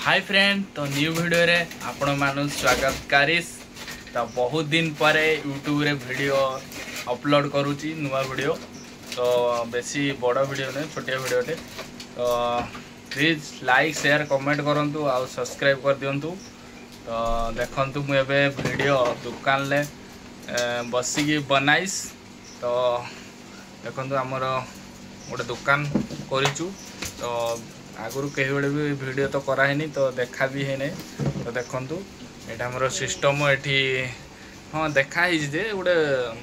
Hi friend, तो new video रे आपण मानु स्वागत करिस। तो बहुत दिन पर यूट्यूब रे वीडियो अपलोड करूची नुआ वीडियो। तो बेसी बड़ वीडियो नहीं, छोटिया वीडियो टे। तो प्लीज लाइक शेयर कमेंट करंतु आ सब्सक्राइब कर दियंतु। तो देखंतु मु एबे वीडियो दुकान ले बसिकी बनाइस। तो देखंतु हमर गोटे दुकान करिचु। तो आगुरी कहीं बड़े भी वीडियो तो करानी, तो देखा भी है नहीं। तो देखु यहाँ आमर सिस्टम एठी हाँ देखाई जे गोटे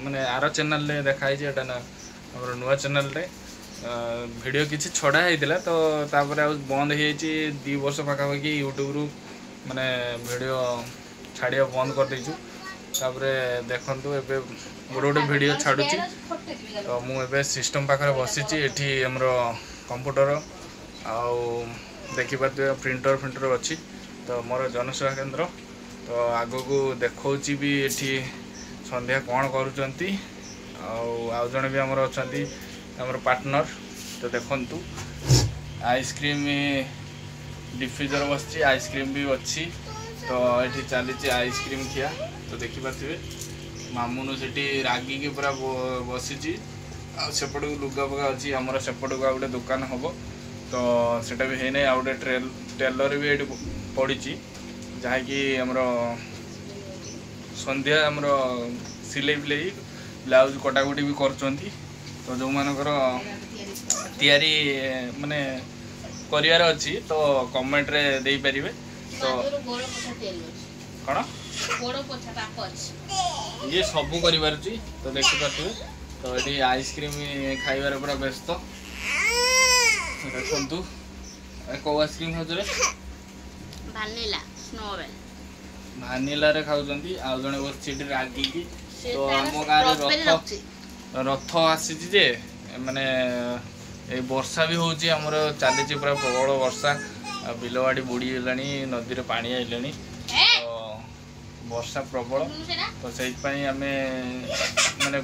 माने आर चैनल रे देखाई आमर नुआ चैनल रे वीडियो किसी छड़ा होता। तो तापर बंद हो 2 वर्ष पाखापाखि यूट्यूब रु माने वीडियो छाड़िया बंद कर देचु। तापर देखंतु एबे गोटे गोटे वीडियो छाड़ुची। तो मुझे सिस्टम पाखे बसीची एठी हमर कंप्यूटर आउ देखी पारे प्रिंटर अच्छी। तो मोर जनसेवा केन्द्र। तो आग को देखौची भी एठी संध्या कौन करुचंती आउ जने भी हमर अछंती हमर पार्टनर। तो देखंतु आइसक्रीम डिफ्यूजर बसची, आइसक्रीम भी अच्छी। तो ये चली आइसक्रीम खिया। तो देखी पारे मामुनु सेठी रागी की पूरा बसीची। सेपट लुगा फुगा अच्छी आमर सेपट को गोटे दुकान हम। तो सेटा भी है नहीं आ गोटे टेलर भी ये पड़ी जहाँकि आमर संध्या आमर सिलाई फिलाई ब्लाउज कटाकटी भी करचंती। तो जो मानकर तैयारी माने करियार अच्छी तो कमेंट रे दे परिबे। तो कौन ये सबू कर। तो देखी पारे तो ये आइसक्रीम खाइबार पूरा व्यस्त। देखु कौ आइसक्रीम खाऊ भानिला रे खाऊँ आउ जड़े बस रागी की। तो आम गाँव रथ आसी माने वर्षा भी होची हमर चली पूरा प्रबल वर्षा। बिलवाड़ी बुड़ी गलानी, नदी रे पानी आइलानी। तो वर्षा प्रबल। तो से आम माने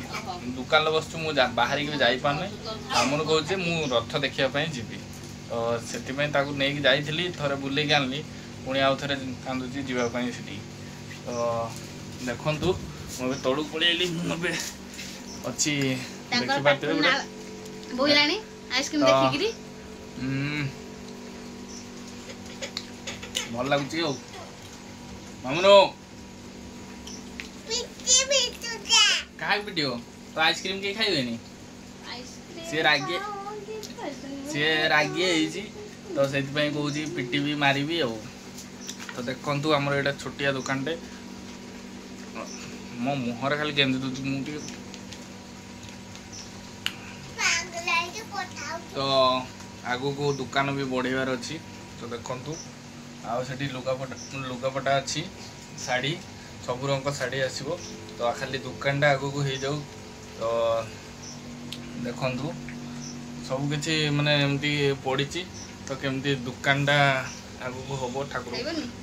दुकान बसचु मु बाहर की जाई पारने। आमन कहूँ मु रथ देखापी जीवी। तो से नहीं जाइली थोड़े बुले आनली पुणी आउ थे कांदुची जीवाई से। तो देखु मुझे तलू पलि आइली अच्छी भल लगुच। मामुनो क्या वीडियो तो आइसक्रीम के खाइबेनी सी रागी तो से कहूँ पिटी भी मारिबी। तो देखु आमर यहाँ छोटिया दुकान टे मो मुहर खाली गेंदी दूसरी मुझे। तो आगु को दुकान भी बढ़ेबार अच्छी। तो देखु आठी लुगापटा अच्छी, शाढ़ी सब रंग शाढ़ी आसो। तो खाली दुकानटा आगु को हो जाऊ। तो देखु सब किसी माने एमती पड़ी। तो केमती दुकानटा आगु को हम ठाकुर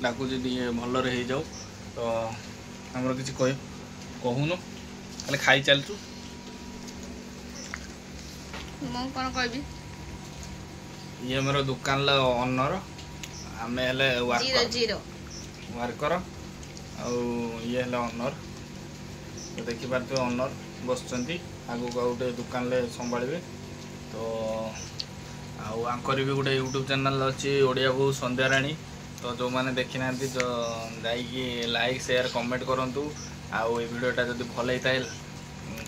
डाकू भल हो जाऊ। तो आमर किसी कहूनु खाली खाई चलचु। ये मेरा दुकान ला ओनर, आम वर्कर ये ओनर। तो देखी पारे ओनर बस आगु गोटे दुकान ले संभाଳିबे। तो आंकर भी गोटे यूट्यूब चैनल अच्छी ओडिया बहू संध्या राणी। तो जो मैंने देखी ना तो जाइए लाइक शेयर कमेंट करूँ। आउ ये वीडियोटा जब भल होता है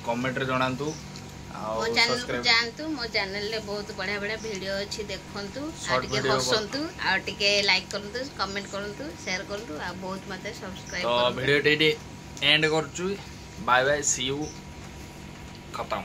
कमेंट रे जणातु। जानतु मो चैनल रे बहुत बढ़िया बढ़िया वीडियो अच्छी देखंतु आ टिके हसंतु आ टिके लाइक करंतु कमेंट करंतु शेयर करंतु आ बहुत मते सब्सक्राइब करंतु। तो वीडियो एंड करछु। बाय बाय, सी यू, खत्म।